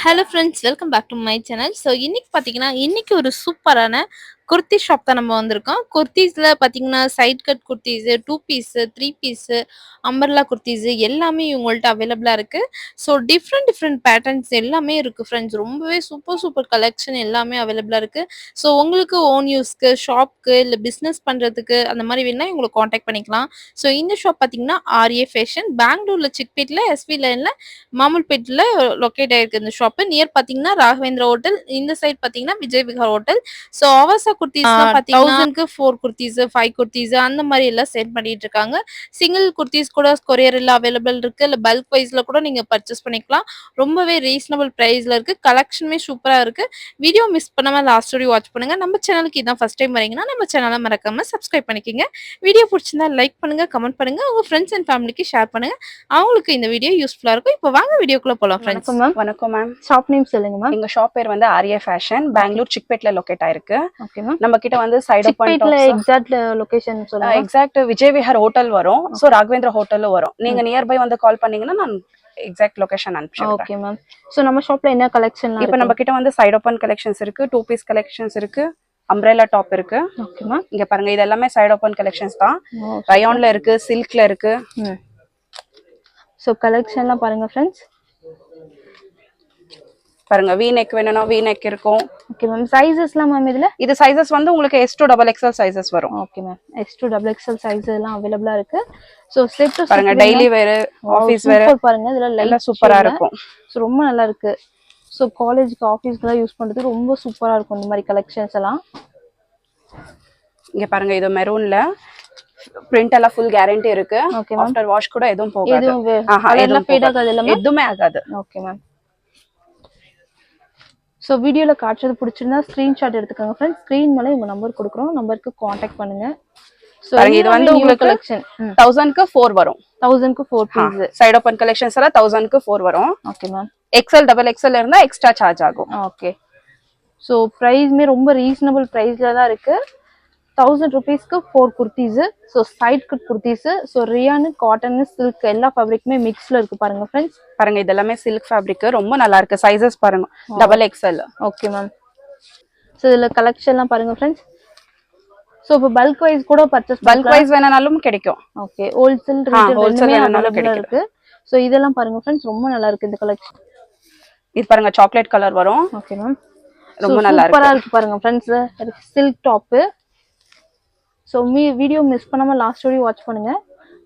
Hello friends, welcome back to my channel. So இன்னைக்கு பார்த்தீங்கன்னா ஒரு சூப்பரான குர்த்தி ஷாப் தான் நம்ம வந்திருக்கோம். குர்த்திஸில் பார்த்தீங்கன்னா side cut kurtis, 2 piece, 3 piece, umbrella kurtis எல்லாமே இவங்கள்ட்ட அவைலபிளாக இருக்குது. ஸோ டிஃப்ரெண்ட் பேட்டர்ன்ஸ் எல்லாமே இருக்குது ஃப்ரெண்ட்ஸ். ரொம்பவே சூப்பர் கலெக்ஷன் எல்லாமே அவைலபிளாக இருக்குது. ஸோ உங்களுக்கு ஓன் யூஸ்க்கு, ஷாப்க்கு, இல்லை பிஸ்னஸ் பண்ணுறதுக்கு அந்த மாதிரி வேணால் இவங்களை காண்டாக்ட் பண்ணிக்கலாம். ஸோ இந்த ஷாப் பார்த்தீங்கன்னா ஆர்ஏ ஃபேஷன், பெங்களூரில் சிக்பேட்டில் எஸ்வி லைனில் மாமூல்பேட்டில் லொக்கேட் ஆயிருக்கு இந்த ஷாப்பு. நியர் பார்த்தீங்கன்னா ராகவேந்திரா ஹோட்டல், இந்த சைட் பார்த்தீங்கன்னா விஜய் விஹார் ஹோட்டல். ஸோ அவசா குர்த்திஸ்லாம் பார்த்தீங்கன்னா 1000க்கு 4 குர்த்திஸ், 5 குர்த்திஸ் அந்த மாதிரி எல்லாம் சேல் பண்ணிட்டு இருக்காங்க. சிங்கிள் குர்த்திஸ் கூட கொரியர் எல்லாம் அவைலபிள் இருக்கு. இல்லை பல்க் வைஸ்ல கூட நீங்க பர்ச்சேஸ் பண்ணிக்கலாம். ரொம்பவே ரீசனபிள் பிரைஸ்ல இருக்கு. கலெக்ஷனுமே சூப்பரா இருக்கு. வீடியோ மிஸ் பண்ணாம லாஸ்ட் வரையும் வாட்ச் பண்ணுங்க. நம்ம சேனலுக்கு இதான் ஃபர்ஸ்ட் டைம் வரீங்கன்னா நம்ம சேனலை மறக்காம சப்ஸ்கிரைப் பண்ணிக்கோங்க. வீடியோ பிடிச்சிருந்தா லைக் பண்ணுங்க, கமெண்ட் பண்ணுங்க, உங்க ஃப்ரெண்ட்ஸ் அண்ட் ஃபேமிலிக்கு ஷேர் பண்ணுங்க. அவங்களுக்கு இந்த வீடியோ யூஸ்ஃபுல்லா இருக்கும். இப்போ வாங்க வீடியோக்குள்ள போலாம் ஃப்ரெண்ட்ஸ். வணக்கம் மேம். ஷாப் நேம் சொல்லுங்க மேம். எங்க ஷாப் பேர் வந்து ஆர்ஏ ஃபேஷன், பெங்களூர் சிக்பேட்ல லொகேட் ஆயிருக்கு. Okay ma'am. நம்ம கிட்ட வந்து சைடு சிக்பேட்ல எக்ஸாக்ட் லொகேஷன் சொல்லுங்க. எக்ஸாக்ட் விஜய் விஹார் ஹோட்டல் வரும். சோ ராகவேந்திரா ஹோட்டல்ல வரும். நீங்க நியர்பை வந்து கால் பண்ணீங்கன்னா நான் எக்ஸாக்ட் லொகேஷன் அனுப்பிச்சிடுறேன். Okay ma'am. சோ நம்ம ஷாப்ல என்ன கலெக்ஷன்லாம் இப்போ நம்ம கிட்ட வந்து சைடு ஓபன் கலெக்ஷன்ஸ் இருக்கு, 2 பீஸ் கலெக்ஷன்ஸ் இருக்கு, அம்ப்ரெல்லா டாப் இருக்கு. Okay ma'am. இங்க பாருங்க, இது எல்லாமே சைடு ஓபன் கலெக்ஷன்ஸ் தான். ரயான்ல இருக்கு, சில்க்ல இருக்கு. சோ கலெக்ஷன்லாம் பாருங்க ஃப்ரெண்ட்ஸ். பாருங்க, வி நெக் வேணும்னா வி நெக் இருக்கும். Okay ma'am. சைஸஸ்லாம் மேம் இதுல இது சைஸஸ் வந்து உங்களுக்கு S to XXL சைஸஸ் வரும். Okay ma'am. S to XXL size எல்லாம் அவேலபிளா இருக்கு. சோ ஸ்லிப் பாருங்க, டெய்லி வேர், ஆபீஸ் வேர் பாருங்க, இதுல லைட் சூப்பரா இருக்கும். சோ ரொம்ப நல்லா இருக்கு. சோ காலேஜ்க்கு ஆபீஸ்க்குலாம் யூஸ் பண்றதுக்கு ரொம்ப சூப்பரா இருக்கும் இந்த மாதிரி கலெக்ஷன்ஸ் எல்லாம். இங்க பாருங்க, இது மெரூன்ல பிரிண்ட் எல்லாம் ஃபுல் கேரண்டி இருக்கு. ஆஃப்டர் வாஷ் கூட எதுவும் போகாது. எல்லாம் ஃபேட் ஆகாது, எதுவுமே ஆகாது. Okay ma'am. சோ வீடியோல காட்சது பிடிச்சிருந்தா ஸ்கிரீன்ஷாட் எடுத்துக்கோங்க ஃப்ரெண்ட்ஸ். ஸ்கிரீன் மேல உங்க நம்பர் கொடுக்குறோம், நம்பருக்கு காண்டாக்ட் பண்ணுங்க. சோ இது வந்து உங்களுக்கு கலெக்ஷன் 1000க்கு 4 வரும். 1000க்கு 4 பீஸ். சைடு ஓபன் கலெக்ஷன்ஸ் எல்லாம் 1000க்கு 4 வரும். Okay ma'am. XL XXL இருந்தா எக்ஸ்ட்ரா சார்ஜ் ஆகும். ஓகே. சோ பிரைஸ்மே ரொம்ப ரீசனபிள் பிரைஸ்ல தான் இருக்கு. 1000 rupeesக்கு 4 kurtis. So side cut kurtis. So rayon, cotton, silk எல்லா ஃபேப்ரிக்குமே மிக்ஸ்ல இருக்கு பாருங்க ஃப்ரெண்ட்ஸ். பாருங்க, இதெல்லாமே சில்க் ஃபேப்ரிக், ரொம்ப நல்லா இருக்கு. சைஸஸ் பாருங்க, XXL. Okay ma'am. சோ இதுல கலெக்ஷன்லாம் பாருங்க ஃப்ரெண்ட்ஸ். சோ இப்போ பல்க் வைஸ் கூட பர்சேஸ் பல்க் வைஸ் வேணாலும் கிடைக்கும். ஓகே. ஹோல்சேல் ரேட் வேணாலும் இருக்கு. சோ இதெல்லாம் பாருங்க ஃப்ரெண்ட்ஸ், ரொம்ப நல்லா இருக்கு இந்த கலெக்ஷன். இது பாருங்க, சாக்லேட் கலர் வரும். Okay ma'am. ரொம்ப நல்லா இருக்கு. சூப்பரா இருக்கு பாருங்க friends. Silk top. So video miss பண்ணாம லாஸ்ட் வரையும் வாட்ச் பண்ணுங்க.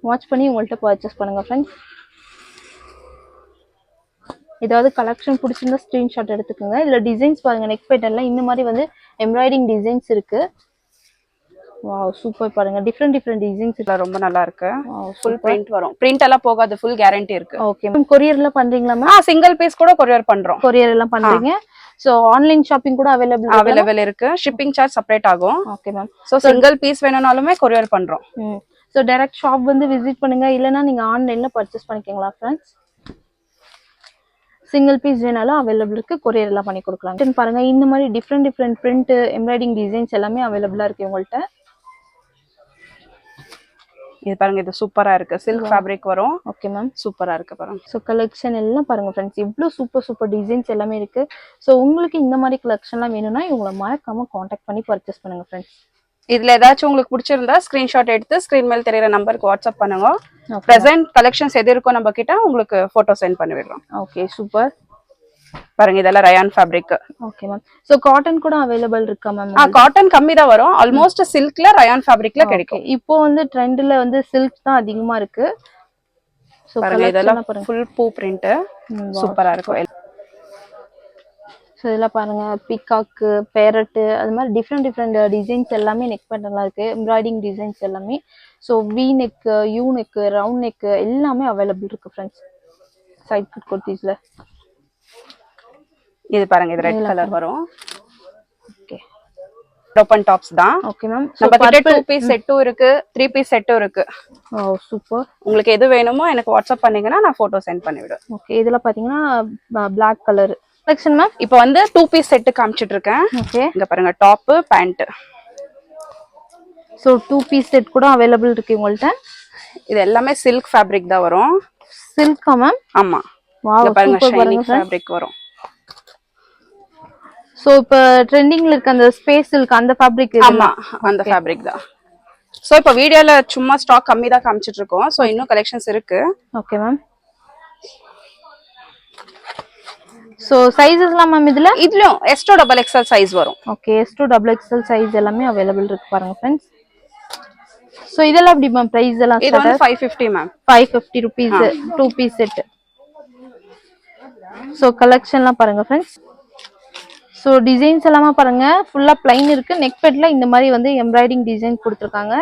வாட்ச் பண்ணி உங்கள்ட்ட பர்ச்சேஸ் பண்ணுங்க ஃப்ரெண்ட்ஸ். ஏதாவது கலெக்ஷன் பிடிச்சிருந்தா ஸ்கிரீன்ஷாட் எடுத்துக்கோங்க. இல்ல டிசைன்ஸ் பாருங்க, நெக் பேட்டர்ன்ல இந்த மாதிரி வந்து எம்ப்ராய்டிங் டிசைன்ஸ் இருக்கு. வாவ், சூப்பர் பாருங்க, டிஃபரெண்ட் டிசைன்ஸ் இருக்கு. ரொம்ப நல்லா இருக்கு. ஃபுல் பிரிண்ட் வரும். பிரிண்ட் எல்லாம் போகாது, ஃபுல் கேரண்டி இருக்கு. Okay ma'am. கொரியர்ல பண்றீங்களா மேம்? சிங்கிள் பீஸ் கூட கொரியர் பண்றோம். கொரியர் எல்லாம் பண்றீங்க. சோ ஆன்லைன் ஷாப்பிங் கூட அவைலபிள் இருக்கு. ஷிப்பிங் சார்ஜ் செப்பரேட் ஆகும். Okay ma'am. So single piece வேணும்னாலுமே கொரியர் பண்றோம். சோ டைரக்ட் ஷாப் வந்து விசிட் பண்ணுங்க, இல்லனா நீங்க ஆன்லைன்ல பர்ச்சேஸ் பண்ணிக்கங்களா ஃப்ரெண்ட்ஸ். சிங்கிள் பீஸ் வேணாலும் அவைலபிள் இருக்கு, கொரியர் எல்லாம் பண்ணி கொடுக்கலாம். பாருங்க, இந்த மாதிரி டிஃபரெண்ட் பிரிண்ட், எம்ப்ராய்டிங் டிசைன்ஸ் எல்லாமே அவைலபிளா இருக்கு உங்கள்ட்ட. இது பாருங்க, இது சூப்பரா இருக்கு. சில்க் ஃபேப்ரிக் வரும். Okay ma'am. சூப்பரா இருக்கு பாருங்க. சோ கலெக்ஷன் எல்லாம் பாருங்க ஃப்ரெண்ட்ஸ், இவ்ளோ சூப்பர் டிசைன்ஸ் எல்லாமே இருக்கு. சோ உங்களுக்கு இந்த மாதிரி கலெக்ஷன்லாம் வேணும்னா இவங்களை மறக்காம காண்டாக்ட் பண்ணி பர்ச்சேஸ் பண்ணுங்க ஃப்ரெண்ட்ஸ். இதுல ஏதாச்சும் உங்களுக்கு பிடிச்சிருந்தா ஸ்கிரீன்ஷாட் எடுத்து ஸ்கிரீன் மேல் தெரியற நம்பருக்கு வாட்ஸ்அப் பண்ணுங்க. பிரசன்ட் கலெக்ஷன்ஸ் எது இருக்கோ நம்ம கிட்ட உங்களுக்கு போட்டோ சென்ட் பண்ணி விடுறோம். Okay, super. பாருங்க, இதெல்லாம் rayon fabric. Okay ma'am. So cotton கூட அவைலபிள் இருக்கா மேம்? காட்டன் கம்மி தான் வரும். ஆல்மோஸ்ட் சில்க்ல ரயான் ஃபேப்ரிக்ல கிடைக்கும். இப்போ வந்து ட்ரெண்ட்ல வந்து சில்க் தான் அதிகமா இருக்கு. சோ பாருங்க, இதெல்லாம் ஃபுல் பூ பிரிண்ட் சூப்பரா இருக்கும். சோ இதெல்லாம் பாருங்க, பீகாக், பேரட், அது மாதிரி டிஃபரெண்ட் டிசைன்ஸ் எல்லாமே நெக் பேட்டர்ன்ல இருக்கு. எம்ப்ராய்டிங் டிசைன்ஸ் எல்லாமே. So we neck, you neck, round neck எல்லாமே அவைலபிள் இருக்கு ஃப்ரெண்ட்ஸ் சைட் கட் குர்த்திஸ்ல. இது பாருங்க, இது ரெட் கலர் வரும். ஓகே. ஓபன் டாப்ஸ் தான். Okay ma'am. நம்ம கிட்ட 2 பீஸ் செட்டும் இருக்கு, 3 பீஸ் செட்டும் இருக்கு. ஓ சூப்பர். உங்களுக்கு எது வேணுமோ எனக்கு வாட்ஸ்அப் பண்ணீங்கன்னா நான் போட்டோ சென்ட் பண்ணி விடுவேன். ஓகே. இதெல்லாம் பாத்தீங்கன்னா Black கலர் கலெக்ஷன் மேம். இப்போ வந்து 2 பீஸ் செட் காமிச்சிட்டு இருக்கேன். ஓகே. இங்க பாருங்க, top, pant. So 2 piece set கூட அவைலபிள் இருக்கு உங்கள்ட்ட. இது எல்லாமே சில்க் ஃபேப்ரிக் தான் வரும். சில்கா மேம்? ஆமா. வாவ், இங்க பாருங்க, ஷைனிங் ஃபேப்ரிக் வரும். சோ இப்ப ட்ரெண்டிங்ல இருக்க அந்த ஸ்பேஸ் சில்க் அந்த ஃபேப்ரிக் ஆமா அந்த ஃபேப்ரிக் தான். சோ இப்போ வீடியோல சும்மா ஸ்டாக் கம்மி தான் காமிச்சிட்டு இருக்கோம். சோ இன்னும் கலெக்ஷன்ஸ் இருக்கு. Okay ma'am. சோ சைஸஸ்லாம் மேம் இதுலயும் S to XXL சைஸ் வரும். Okay S to XXL size எல்லாமே அவைலபிள் இருக்கு பாருங்க फ्रेंड्स. சோ இதெல்லாம் எப்படி மேம் பிரைஸ் எல்லாம் இது வந்து 550 ma'am. 550 rupees 2 piece set. So கலெக்ஷன்லாம் பாருங்க फ्रेंड्स. சோ டிசைன்ஸ் எல்லாமே பாருங்க ஃபுல்லா plain இருக்கு. நெக் பெட்ல இந்த மாதிரி வந்து எம்ப்ராய்டிங் டிசைன் கொடுத்திருக்காங்க.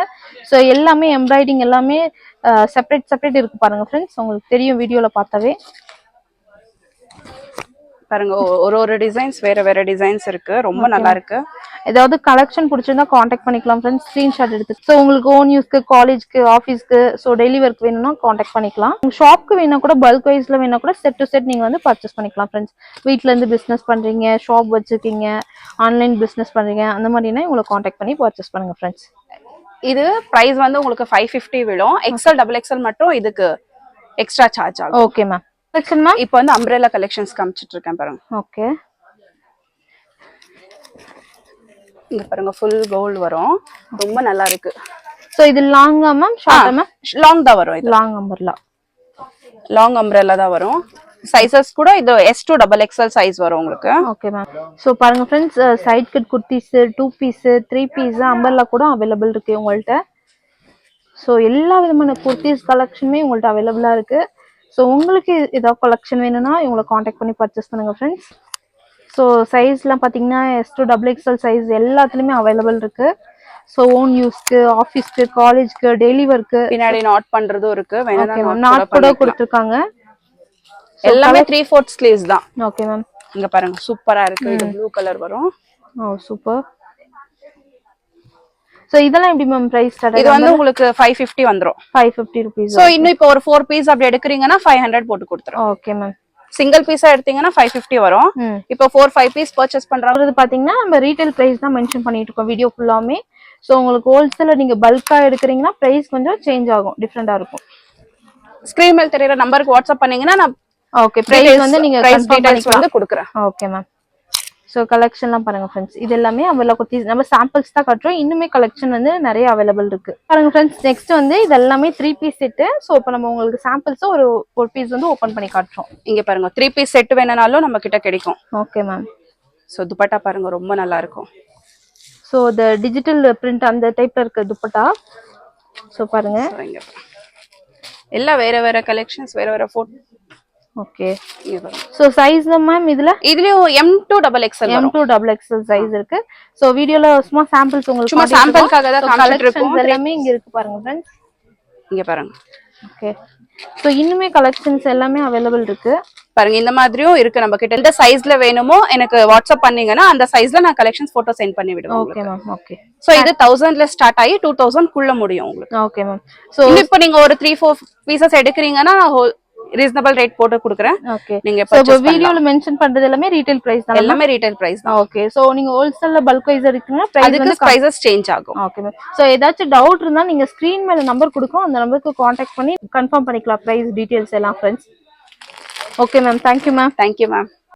சோ எல்லாமே எம்ப்ராய்டிங் எல்லாமே செப்பரேட் இருக்கு பாருங்க फ्रेंड्स. உங்களுக்கு தெரியும் வீடியோல பார்த்தாவே. பாருங்க ஒரு டிசைன்ஸ் வேற டிசைன்ஸ் இருக்கு. ரொம்ப நல்லா இருக்கு. ஏதாவது கலெக்ஷன் பிடிச்சிருந்தா காண்டாக்ட் பண்ணிக்கலாம் फ्रेंड्स. ஸ்கிரீன்ஷாட் எடுத்து சோ உங்களுக்கு ஓன் யூஸ்க்கு காலேஜ்க்கு ஆபீஸ்க்கு சோ டெய்லி ஒர்க் வேணும்னா காண்டாக்ட் பண்ணிக்கலாம். உங்க ஷாப்க்கு வேணா கூட பல்க் வைஸ்ல வேணா கூட செட் டு செட் நீங்க வந்து பர்ச்சேஸ் பண்ணிக்கலாம் फ्रेंड्स. வீட்ல இருந்து பிசினஸ் பண்றீங்க, ஷாப் வச்சிருக்கீங்க, ஆன்லைன் பிசினஸ் பண்றீங்க அந்த மாதிரினா உங்களை காண்டாக்ட் பண்ணி பர்ச்சேஸ் பண்ணுங்க फ्रेंड्स. இது பிரைஸ் வந்து உங்களுக்கு 550 விழும். XL XXL மட்டும் இதுக்கு எக்ஸ்ட்ரா சார்ஜ் ஆகும். Okay ma'am. கலெக்ஷன் மேம் இப்போ வந்து அம்ப்ரெல்லா கலெக்ஷன்ஸ் காமிச்சிட்டு இருக்கேன் பாருங்க. ஓகே. இங்க பாருங்க ஃபுல் கோல்ட் வரும். ரொம்ப நல்லா இருக்கு. சோ இது லாங்கா மேம் ஷார்ட்டா மேம்? லாங் தான் வரும். இது லாங் அம்பர்லா. லாங் அம்ப்ரெல்லா தான் வரும். சைஸஸ் கூட இது S to XXL சைஸ் வரும் உங்களுக்கு. Okay ma'am. சோ பாருங்க friends side cut kurtis 2 piece 3 piece umbrella கூட அவேilable இருக்கு உங்கள்ட்ட. சோ எல்லா விதமான குர்தீஸ் கலெக்ஷனுமே உங்கள்ட்ட அவேilable-ஆ இருக்கு. சோ உங்களுக்கு ஏதாவது கலெக்ஷன் வேணும்னா இவங்களை காண்டாக்ட் பண்ணி பர்ச்சேஸ் பண்ணுங்க फ्रेंड्स. சோ சைஸ்லாம் பாத்தீங்கன்னா S to XXL சைஸ் எல்லாத்துலயுமே அவைலபிள் இருக்கு. சோ ஓன் யூஸ்க்கு, ஆபீஸ்க்கு, காலேஜ்க்கு, டெய்லி ஒர்க்கு பின்னாடி நாட் பண்றதும் இருக்கு. வேணா நாட் கூட கொடுத்திருக்காங்க. எல்லாமே 3/4 ஸ்லீவ்ஸ் தான். Okay ma'am. இங்க பாருங்க சூப்பரா இருக்கு. இது ப்ளூ கலர் வரும். ஓ சூப்பர். சோ இதெல்லாம் எப்படி மேம் பிரைஸ் ஸ்டார்ட்? இது வந்து உங்களுக்கு 550 வந்துரும். 550 rupees. சோ இன்னும் இப்போ ஒரு 4 பீஸ் அப்படி எடுக்கறீங்கன்னா 500 போட்டு கொடுத்துறோம். Okay ma'am. சிங்கிள் பீஸா எடுத்தீங்கன்னா 550 வரும். இப்போ 4-5 பீஸ் பர்ச்சேஸ் பண்றது பாத்தீங்கன்னா நம்ம ரீட்டைல் பிரைஸ் தான் மென்ஷன் பண்ணிட்டு இருக்கோம் வீடியோ ஃபுல்லாமே. சோ உங்களுக்கு ஹோல்சேல்ல நீங்க பல்கா எடுக்கறீங்கன்னா பிரைஸ் கொஞ்சம் சேஞ்ச் ஆகும், டிஃபரெண்டா இருக்கும். ஸ்கிரீன் மேல் தெரியற நம்பருக்கு வாட்ஸ்அப் பண்ணீங்கன்னா நான் ஓகே பிரைஸ் வந்து நீங்க கன்ஃபார்ம் டீடைல்ஸ் வந்து கொடுக்கிறேன். Okay ma'am. சோ கலெக்ஷன்லாம் பாருங்க फ्रेंड्स. இது எல்லாமே அம்பர்லா குர்தீஸ் நம்ம சாம்பிள்ஸ் தான் காட்டுறோம். இன்னுமே கலெக்ஷன் வந்து நிறைய அவைலபிள் இருக்கு பாருங்க फ्रेंड्स. நெக்ஸ்ட் வந்து இது எல்லாமே 3 பீஸ் செட். சோ இப்போ நம்ம உங்களுக்கு சாம்பிள்ஸ் ஒரு பீஸ் வந்து ஓபன் பண்ணி காட்டுறோம். இங்க பாருங்க 3 பீஸ் செட் வேணும்னாலும் நம்ம கிட்ட கிடைக்கும். Okay ma'am. சோ துப்பட்டா பாருங்க ரொம்ப நல்லா இருக்கும். சோ தி டிஜிட்டல் பிரிண்ட் அந்த டைப்ல இருக்க துப்பட்டா. சோ பாருங்க எல்லாம் வேற கலெக்ஷன்ஸ் வேற photo. Okay. So size ma'am இதுலயும் M to XXL வரும். M to XXL சைஸ் இருக்கு. சோ வீடியோல சும்மா சாம்பிள்ஸ் உங்களுக்கு சும்மா சாம்பிள்காக தான் காமிச்சிட்டு இருக்கோம். எல்லாமே இங்க இருக்கு பாருங்க फ्रेंड्स. இங்க பாருங்க. ஓகே. சோ இன்னுமே கலெக்ஷன்ஸ் எல்லாமே அவைலபிள் இருக்கு பாருங்க. இந்த மாதிரியும் இருக்கு நம்ம கிட்ட. எந்த சைஸ்ல வேணுமோ எனக்கு வாட்ஸ்அப் பண்ணீங்கன்னா அந்த சைஸ்ல நான் கலெக்ஷன்ஸ் போட்டோ சென்ட் பண்ணி விடுவேன். Okay ma'am. ஓகே. சோ இது 1000ல ஸ்டார்ட் ஆகி 2000 குள்ள முடியும் உங்களுக்கு. Okay ma'am. சோ இப்போ நீங்க ஒரு 3-4 பீசஸ் எடுக்கறீங்கன்னா ரீசனபிள் ரேட் போட்டு கொடுக்குறேன். ஓகே. நீங்க இப்போ வீடியோல மென்ஷன் பண்றது எல்லாமே ரீட்டைல் பிரைஸ் தான். எல்லாமே ரீட்டைல் பிரைஸ் தான். ஓகே. சோ நீங்க ஹோல்சேல்ல பல்க் வைஸ் எடுத்தீங்கன்னா பிரைஸ் சேஞ்ச் ஆகும். Okay ma'am. சோ ஏதாச்சும் டவுட் இருந்தா நீங்க ஸ்கிரீன் மேல நம்பர் கொடுக்கும். அந்த நம்பருக்கு காண்டாக்ட் பண்ணி கன்ஃபார்ம் பண்ணிக்கலாம் பிரைஸ் டீடைல்ஸ் எல்லாம் friends. Okay ma'am. Thank you ma'am. Thank you ma'am.